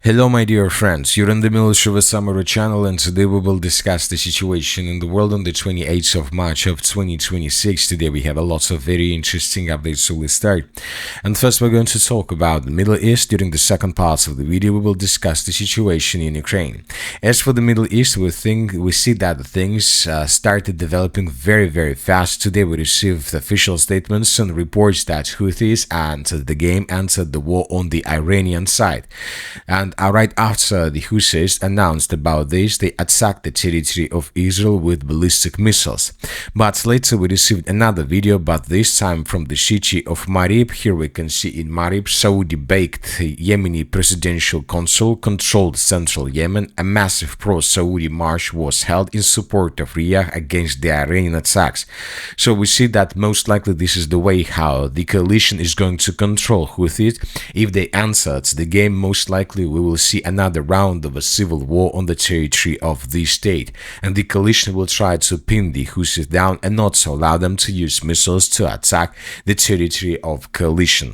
Hello my dear friends, you're in the middle of a summary channel, and today we will discuss the situation in the world on the 28th of March of 2026. Today we have a lot of very interesting updates, so let's start. And first we're going to talk about the Middle East. During the second part of the video we will discuss the situation in Ukraine. As for the Middle East, we see that things started developing very fast. Today we received official statements and reports that Houthis entered the game, entered the war on the Iranian side. And right after the Houthis announced about this, they attacked the territory of Israel with ballistic missiles. But later we received another video, but this time from the city of Marib. Here we can see in Marib, Saudi-backed Yemeni presidential consul controlled central Yemen. A massive pro-Saudi march was held in support of Riyadh against the Iranian attacks. So we see that most likely this is the way how the coalition is going to control Houthis. If they answered the game, most likely we will see another round of a civil war on the territory of the state, and the coalition will try to pin the Houthis down and not allow them to use missiles to attack the territory of coalition.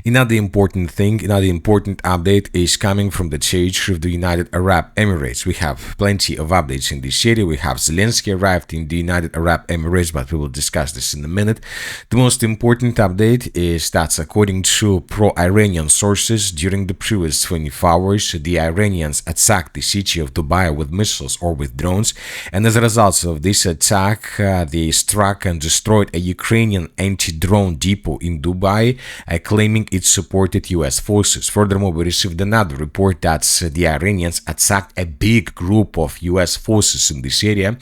Another important update is coming from the territory of the United Arab Emirates. We have plenty of updates in this area. We have Zelensky arrived in the United Arab Emirates, but we will discuss this in a minute. The most important update is that according to pro-Iranian sources, during the previous 24 hours, the Iranians attacked the city of Dubai with missiles or with drones, and as a result of this attack, they struck and destroyed a Ukrainian anti-drone depot in Dubai, claiming it supported US forces. Furthermore, we received another report that the Iranians attacked a big group of US forces in this area.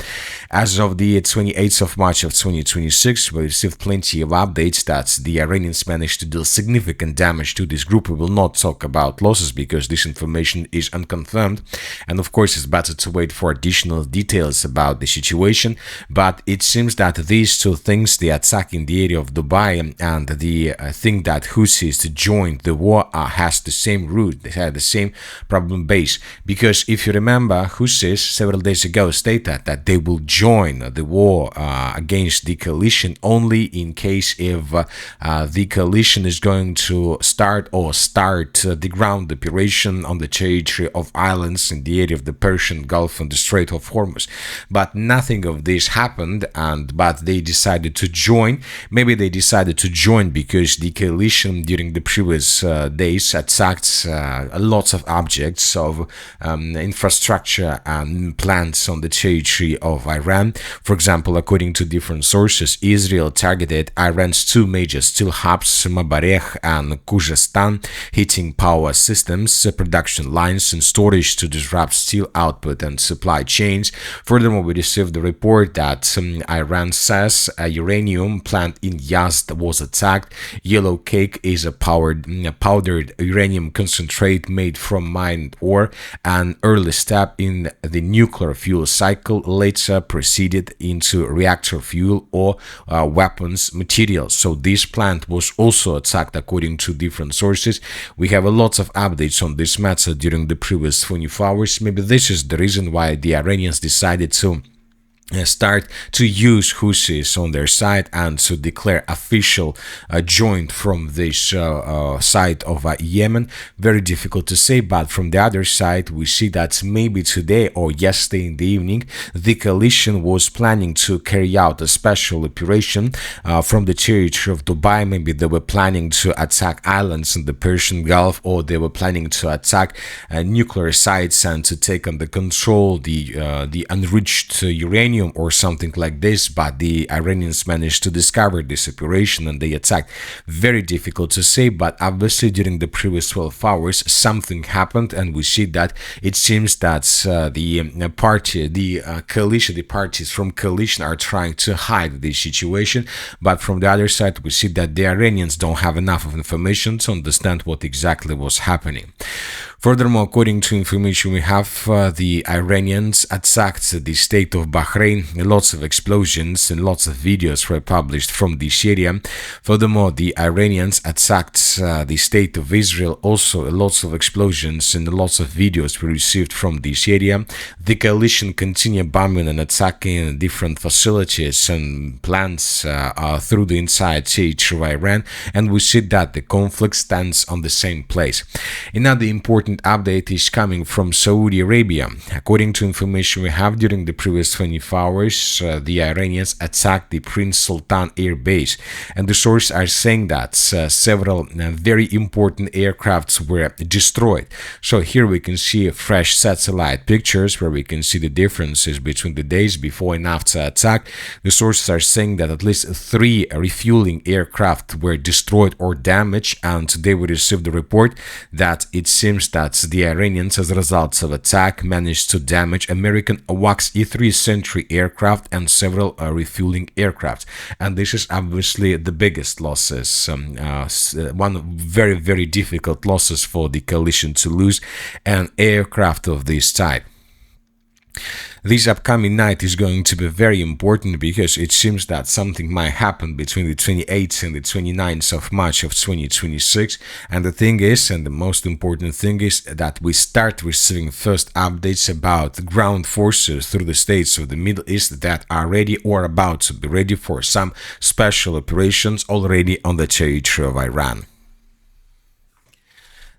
As of the 28th of March of 2026, we received plenty of updates that the Iranians managed to deal significant damage to this group. We will not talk about losses because this information is unconfirmed, and of course it's better to wait for additional details about the situation. But it seems that these two things, the attack in the area of Dubai and the thing that Houthis joined the war, has the same root. They had the same problem base, because if you remember, Houthis several days ago stated that they will join the war against the coalition only in case if the coalition is going to start the ground operation on the territory of islands in the area of the Persian Gulf and the Strait of Hormuz. But nothing of this happened, but they decided to join. Maybe they decided to join because the coalition during the previous days attacked lots of objects of infrastructure and plants on the territory of Iran. For example, according to different sources, Israel targeted Iran's two major steel hubs, Mabarech and Khuzestan, heating power systems, production lines, and storage to disrupt steel output and supply chains. Furthermore, we received the report that Iran says a uranium plant in Yazd was attacked. Yellow cake is a powdered uranium concentrate made from mined ore, an early step in the nuclear fuel cycle, later proceeded into reactor fuel or weapons materials. So this plant was also attacked according to different sources. We have a lot of updates on this matter during the previous 24 hours. Maybe this is the reason why the Iranians decided to start to use Houthis on their side and to declare official joint from this side of Yemen. Very difficult to say, but from the other side we see that maybe today or yesterday in the evening the coalition was planning to carry out a special operation from the territory of Dubai. Maybe they were planning to attack islands in the Persian Gulf, or they were planning to attack nuclear sites and to take under control the enriched uranium or something like this. But the Iranians managed to discover this operation and they attacked. Very difficult to say, but obviously during the previous 12 hours something happened, and we see that it seems that the parties from coalition are trying to hide this situation. But from the other side we see that the Iranians don't have enough of information to understand what exactly was happening. Furthermore, according to information we have, the Iranians attacked the state of Bahrain. Lots of explosions and lots of videos were published from this area. Furthermore, the Iranians attacked the state of Israel. Also, lots of explosions and lots of videos were received from this area. The coalition continued bombing and attacking different facilities and plants through the inside territory of Iran, and we see that the conflict stands on the same place. Another important important update is coming from Saudi Arabia. According to information we have, during the previous 24 hours, the Iranians attacked the Prince Sultan Air Base, and the sources are saying that several very important aircrafts were destroyed. So here we can see fresh satellite pictures where we can see the differences between the days before and after attack. The sources are saying that at least 3 refueling aircraft were destroyed or damaged, and today we received the report that it seems that the Iranians, as a result of attack, managed to damage American AWACS E-3 Sentry aircraft and several refueling aircraft. And this is obviously the biggest losses, one very, very difficult losses for the coalition to lose an aircraft of this type. This upcoming night is going to be very important because it seems that something might happen between the 28th and the 29th of March of 2026. And the thing is, and the most important thing is, that we start receiving first updates about ground forces through the states of the Middle East that are ready or about to be ready for some special operations already on the territory of Iran.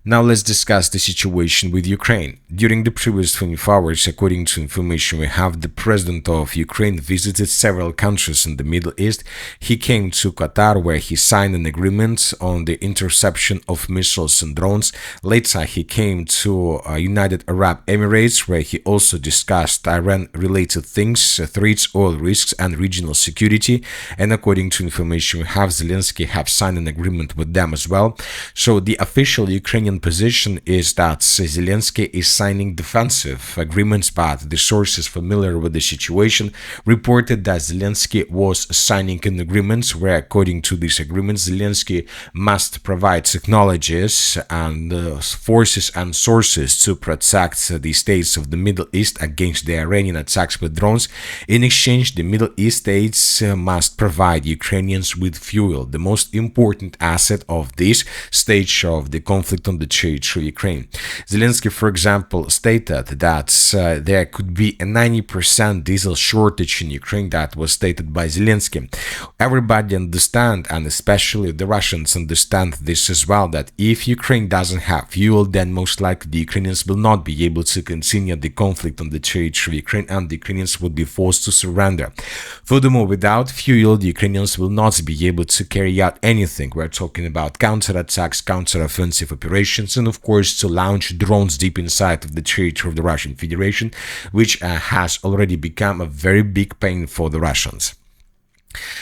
Now let's discuss the situation with Ukraine. During the previous 24 hours, according to information we have, the president of Ukraine visited several countries in the Middle East. He came to Qatar, where he signed an agreement on the interception of missiles and drones. Later, he came to United Arab Emirates, where he also discussed Iran-related things, threats, oil risks, and regional security. And according to information we have, Zelensky have signed an agreement with them as well. So the official Ukrainian position is that Zelensky is signing defensive agreements, but the sources familiar with the situation reported that Zelensky was signing an agreement where, according to these agreements, Zelensky must provide technologies and forces and sources to protect the states of the Middle East against the Iranian attacks with drones. In exchange, the Middle East states must provide Ukrainians with fuel, the most important asset of this stage of the conflict on the territory of Ukraine. Zelensky, for example, stated that there could be a 90% diesel shortage in Ukraine. That was stated by Zelensky. Everybody understand, and especially the Russians understand this as well, that if Ukraine doesn't have fuel, then most likely the Ukrainians will not be able to continue the conflict on the territory of Ukraine, and the Ukrainians would be forced to surrender. Furthermore, without fuel, the Ukrainians will not be able to carry out anything. We're talking about counterattacks, counteroffensive operations, and of course to launch drones deep inside of the territory of the Russian Federation, which has already become a very big pain for the Russians.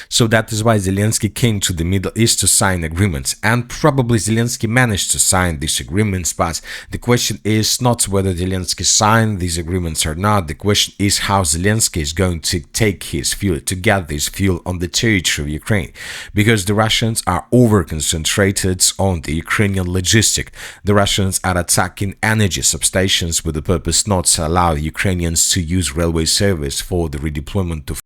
So that is why Zelensky came to the Middle East to sign agreements, and probably Zelensky managed to sign these agreements, but the question is not whether Zelensky signed these agreements or not. The question is how Zelensky is going to take his fuel, to get this fuel on the territory of Ukraine, because the Russians are over-concentrated on the Ukrainian logistic. The Russians are attacking energy substations with the purpose not to allow Ukrainians to use railway service for the redeployment to.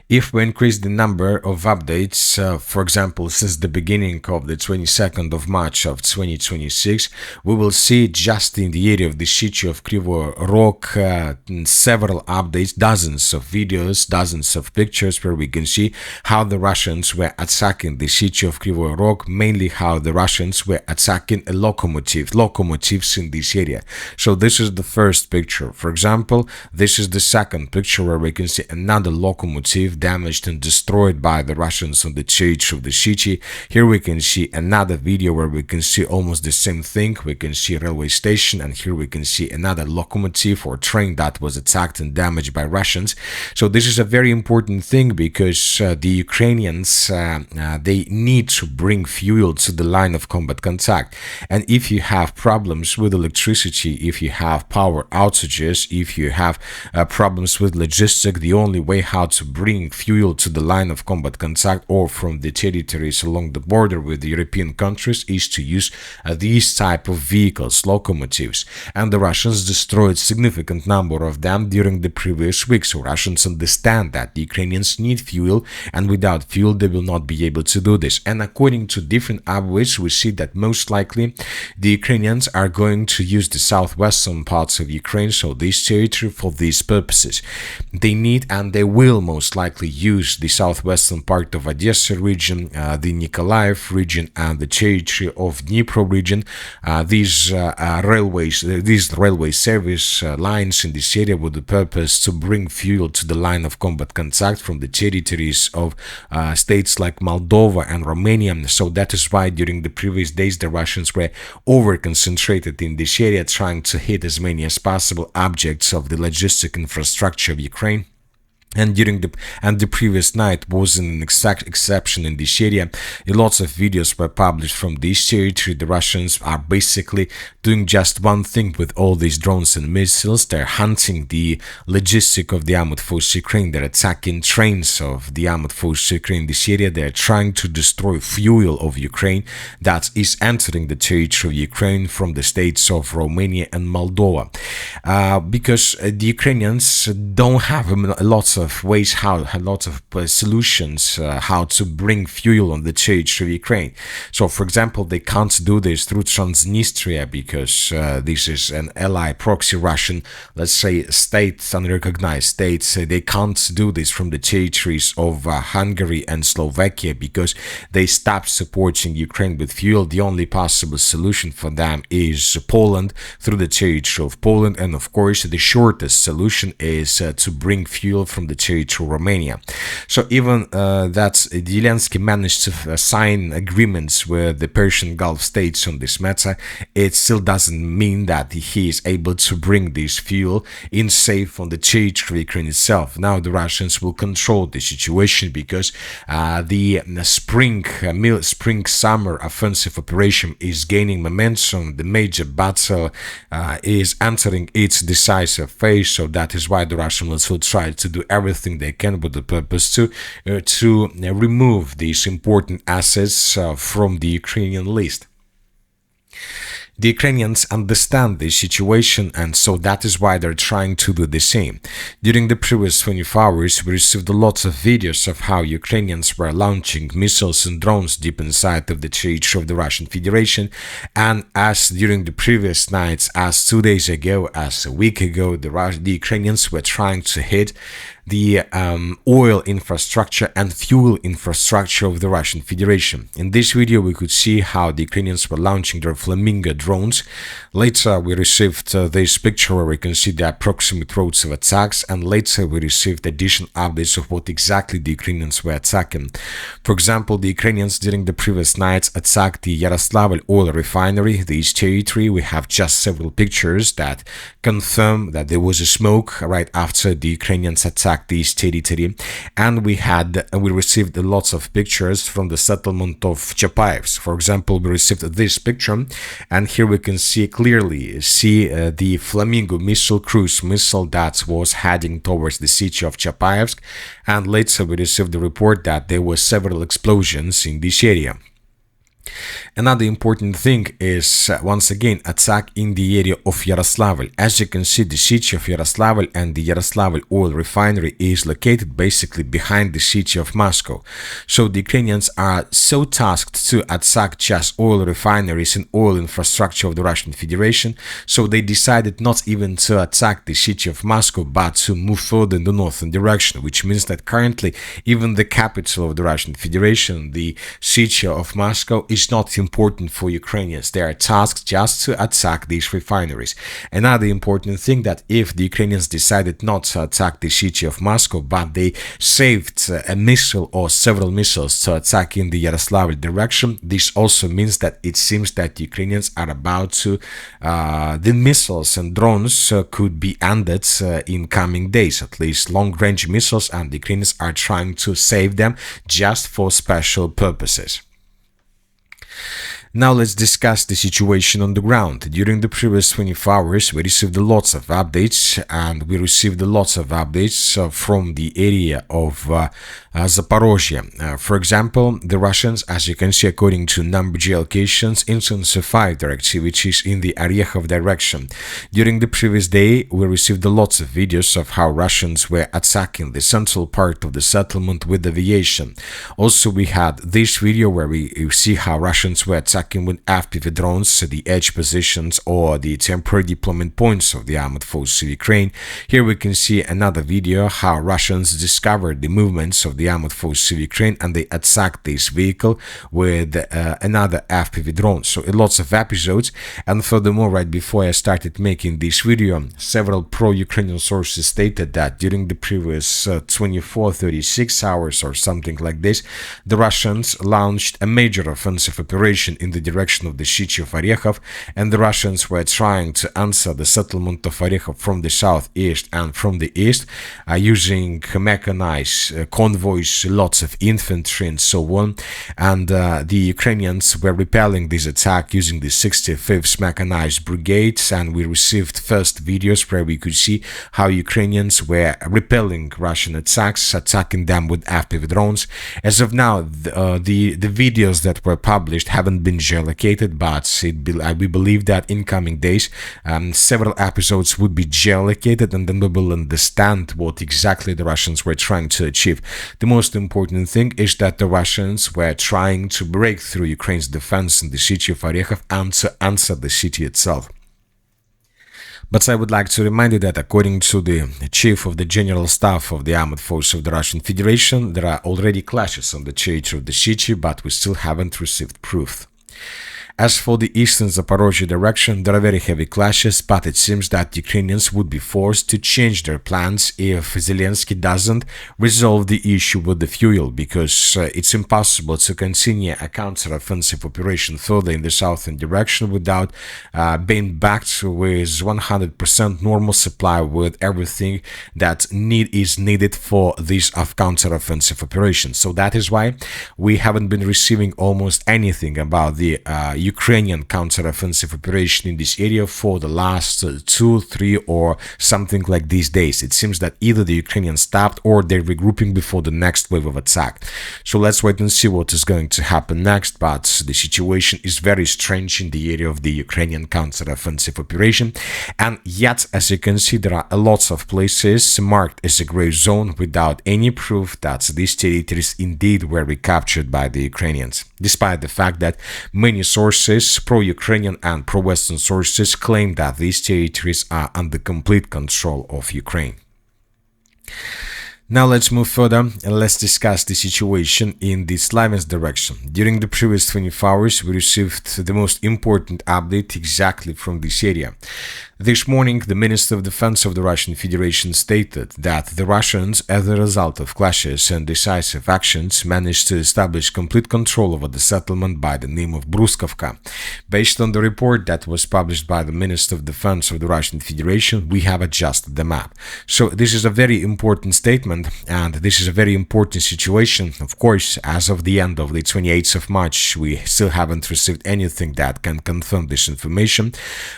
If we increase the number of updates, for example, since the beginning of the 22nd of March of 2026, we will see just in the area of the city of Kryvyi Rog several updates, dozens of videos, dozens of pictures where we can see how the Russians were attacking the city of Kryvyi Rog, mainly how the Russians were attacking a locomotives in this area. So this is the first picture. For example, this is the second picture where we can see another locomotive damaged and destroyed by the Russians on the territory of the city. Here we can see another video where we can see almost the same thing. We can see a railway station, and here we can see another locomotive or train that was attacked and damaged by Russians. So this is a very important thing because the Ukrainians, they need to bring fuel to the line of combat contact. And if you have problems with electricity, if you have power outages, if you have problems with logistics, the only way how to bring fuel to the line of combat contact or from the territories along the border with the European countries is to use these type of vehicles, locomotives. And the Russians destroyed significant number of them during the previous weeks. So Russians understand that the Ukrainians need fuel, and without fuel they will not be able to do this. And according to different updates, we see that most likely the Ukrainians are going to use the southwestern parts of Ukraine, so this territory, for these purposes. They need and they will most likely directly use the southwestern part of Odessa region, the Nikolaev region, and the territory of Dnipro region. These railway service lines in this area with the purpose to bring fuel to the line of combat contact from the territories of states like Moldova and Romania. So that is why during the previous days the Russians were over-concentrated in this area, trying to hit as many as possible objects of the logistic infrastructure of Ukraine. And the previous night wasn't an exact exception in this area. Lots of videos were published from this territory. The Russians are basically doing just one thing with all these drones and missiles. They're hunting the logistic of the armed forces Ukraine. They're attacking trains of the armed forces Ukraine in this area. They're trying to destroy fuel of Ukraine that is entering the territory of Ukraine from the states of Romania and Moldova. Because the Ukrainians don't have lots of ways, lots of solutions how to bring fuel on the territory of Ukraine. So, for example, they can't do this through Transnistria because this is an ally proxy Russian, let's say, state, unrecognized states. They can't do this from the territories of Hungary and Slovakia because they stopped supporting Ukraine with fuel. The only possible solution for them is Poland, through the territory of Poland, and of course the shortest solution is to bring fuel from the territory of Romania. So even that Zelensky managed to sign agreements with the Persian Gulf states on this matter, it still doesn't mean that he is able to bring this fuel in safe on the territory of Ukraine itself. Now the Russians will control the situation because the spring-summer offensive operation is gaining momentum. The major battle is entering its decisive phase, so that is why the Russians will try to do everything they can with the purpose to remove these important assets from the Ukrainian list. The Ukrainians understand this situation, and so that is why they're trying to do the same. During the previous 24 hours, we received lots of videos of how Ukrainians were launching missiles and drones deep inside of the territory of the Russian Federation, and as during the previous nights, as 2 days ago, as a week ago, the Ukrainians were trying to hit the oil infrastructure and fuel infrastructure of the Russian Federation. In this video, we could see how the Ukrainians were launching their Flamingo drones. Later, we received this picture where we can see the approximate routes of attacks, and later we received additional updates of what exactly the Ukrainians were attacking. For example, the Ukrainians during the previous nights attacked the Yaroslavl oil refinery, this territory. We have just several pictures that confirm that there was a smoke right after the Ukrainians attacked this territory, and we received lots of pictures from the settlement of Chapayevsk. For example, we received this picture, and here we can clearly see the Flamingo cruise missile that was heading towards the city of Chapayevsk, and later we received the report that there were several explosions in this area. Another important thing is, once again, attack in the area of Yaroslavl. As you can see, the city of Yaroslavl and the Yaroslavl oil refinery is located basically behind the city of Moscow. So the Ukrainians are so tasked to attack just oil refineries and oil infrastructure of the Russian Federation, so they decided not even to attack the city of Moscow, but to move further in the northern direction, which means that currently even the capital of the Russian Federation, the city of Moscow, is not important for Ukrainians. They are tasked just to attack these refineries. Another important thing, that if the Ukrainians decided not to attack the city of Moscow, but they saved a missile or several missiles to attack in the Yaroslavl direction, this also means that it seems that the Ukrainians are about to, the missiles and drones could be ended in coming days, at least long-range missiles, and the Ukrainians are trying to save them just for special purposes. Now let's discuss the situation on the ground. During the previous 24 hours, we received lots of updates, and we received lots of updates from the area of Zaporozhia. For example, the Russians, as you can see, according to number geolocations, intensified their activities in the Orykhov direction. During the previous day, we received lots of videos of how Russians were attacking the central part of the settlement with aviation. Also, we had this video where we see how Russians were attacking with FPV drones the edge positions or the temporary deployment points of the armed forces of Ukraine. Here we can see another video how Russians discovered the movements of the armed forces of Ukraine and they attacked this vehicle with another FPV drone. So lots of episodes. And furthermore, right before I started making this video, several pro-Ukrainian sources stated that during the previous 24-36 hours or something like this, the Russians launched a major offensive operation in the direction of the city of Orykhov, and the Russians were trying to answer the settlement of Orykhov from the southeast and from the east, using mechanized convoys, lots of infantry and so on. And the Ukrainians were repelling this attack using the 65th Mechanized Brigades, and we received first videos where we could see how Ukrainians were repelling Russian attacks, attacking them with FPV drones. As of now, the videos that were published haven't been geolocated, but we believe that in coming days several episodes would be geolocated, and then we will understand what exactly the Russians were trying to achieve. The most important thing is that the Russians were trying to break through Ukraine's defense in the city of Orykhov and to answer the city itself. But I would like to remind you that according to the chief of the General Staff of the Armed Forces of the Russian Federation, there are already clashes on the territory of the city, but we still haven't received proof. As for the eastern Zaporozhia direction, there are very heavy clashes, but it seems that Ukrainians would be forced to change their plans if Zelensky doesn't resolve the issue with the fuel, because it's impossible to continue a counter-offensive operation further in the southern direction without being backed with 100% normal supply with everything that is needed for this counter-offensive operation. So that is why we haven't been receiving almost anything about the Ukrainian counter-offensive operation in this area for the last 2, 3 or something like these days. It seems that either the Ukrainians stopped or they're regrouping before the next wave of attack. So let's wait and see what is going to happen next, but the situation is very strange in the area of the Ukrainian counter-offensive operation, and yet, as you can see, there are lots of places marked as a gray zone without any proof that these territories indeed were recaptured by the Ukrainians, despite the fact that many sources, pro-Ukrainian and pro-Western sources, claim that these territories are under complete control of Ukraine. Now let's move further and let's discuss the situation in the Slaviansk direction. During the previous 24 hours, we received the most important update exactly from this area. This morning, the Minister of Defense of the Russian Federation stated that the Russians, as a result of clashes and decisive actions, managed to establish complete control over the settlement by the name of Bruskovka. Based on the report that was published by the Minister of Defense of the Russian Federation, we have adjusted the map. So this is a very important statement, and this is a very important situation. Of course, as of the end of the 28th of March, we still haven't received anything that can confirm this information,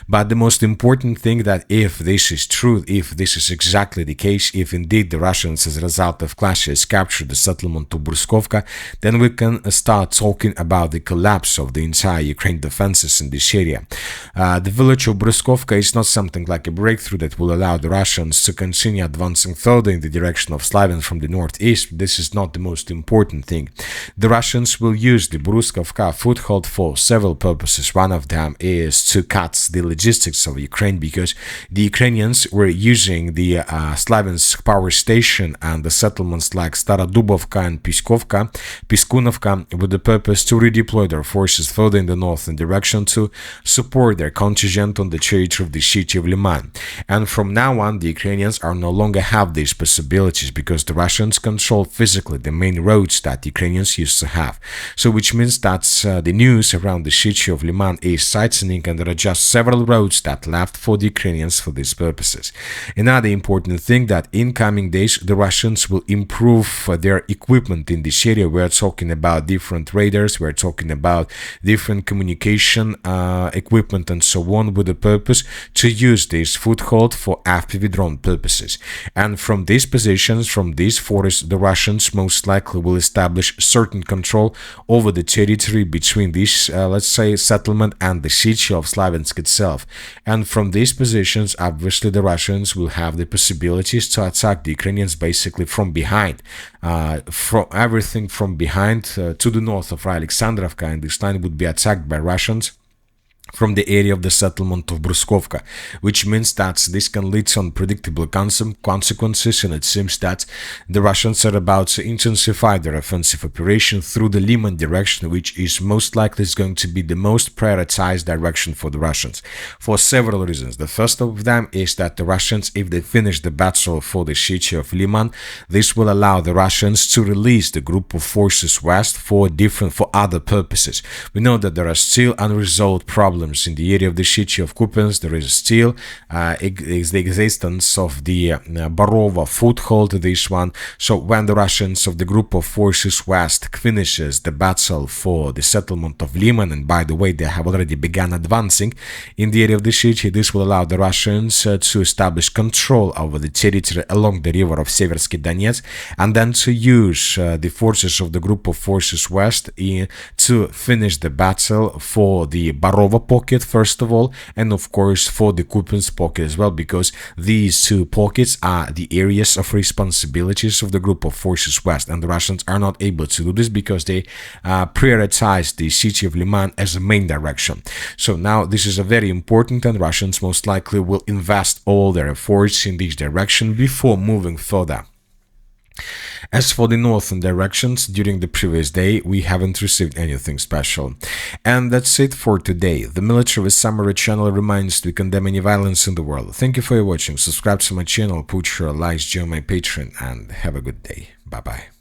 but the most important thing that if this is true, if this is exactly the case, if indeed the Russians as a result of clashes captured the settlement of Bruskovka, then we can start talking about the collapse of the entire Ukraine defenses in this area. The village of Bruskovka is not something like a breakthrough that will allow the Russians to continue advancing further in the direction of Slaviansk from the northeast. This is not the most important thing. The Russians will use the Bruskovka foothold for several purposes. One of them is to cut the logistics of Ukraine, because the Ukrainians were using the Slaviansk power station and the settlements like Starodubovka and Piskunovka with the purpose to redeploy their forces further in the northern direction to support their contingent on the territory of the city of Liman. And from now on, the Ukrainians are no longer have these possibilities because the Russians control physically the main roads that the Ukrainians used to have. So which means that the news around the city of Liman is sightseeing, and there are just several roads that left for the Ukrainians for these purposes. Another important thing that in coming days the Russians will improve their equipment in this area. We're talking about different radars, we're talking about different communication equipment and so on, with the purpose to use this foothold for FPV drone purposes. And from these positions, from these forests, the Russians most likely will establish certain control over the territory between this, let's say, settlement and the city of Slaviansk itself. And from these positions, obviously, the Russians will have the possibilities to attack the Ukrainians basically from behind, from everything from behind to the north of Alexandrovka, and this line would be attacked by Russians from the area of the settlement of Bruskovka, which means that this can lead to unpredictable consequences, and it seems that the Russians are about to intensify their offensive operation through the Yemen direction, which is most likely going to be the most prioritized direction for the Russians, for several reasons. The first of them is that the Russians, if they finish the battle for the city of Liman, this will allow the Russians to release the group of forces west for other purposes. We know that there are still unresolved problems in the area of the city of Kupiansk. There is still the existence of the Barova foothold, this one. So when the Russians of the group of forces west finishes the battle for the settlement of Liman, and by the way, they have already begun advancing in the area of the city, this will allow the Russians to establish control over the territory along the river of Seversky Donetsk, and then to use the forces of the group of forces west to finish the battle for the Barova pocket first of all, and of course for the Kupiansk pocket as well, because these two pockets are the areas of responsibilities of the group of forces west, and the Russians are not able to do this because they prioritize the city of Liman as a main direction. So now this is a very important, and Russians most likely will invest all their efforts in this direction before moving further. As for the northern directions, during the previous day, we haven't received anything special. And that's it for today. The Military Summary channel reminds to condemn any violence in the world. Thank you for watching. Subscribe to my channel, put your likes, join my Patreon, and have a good day. Bye-bye.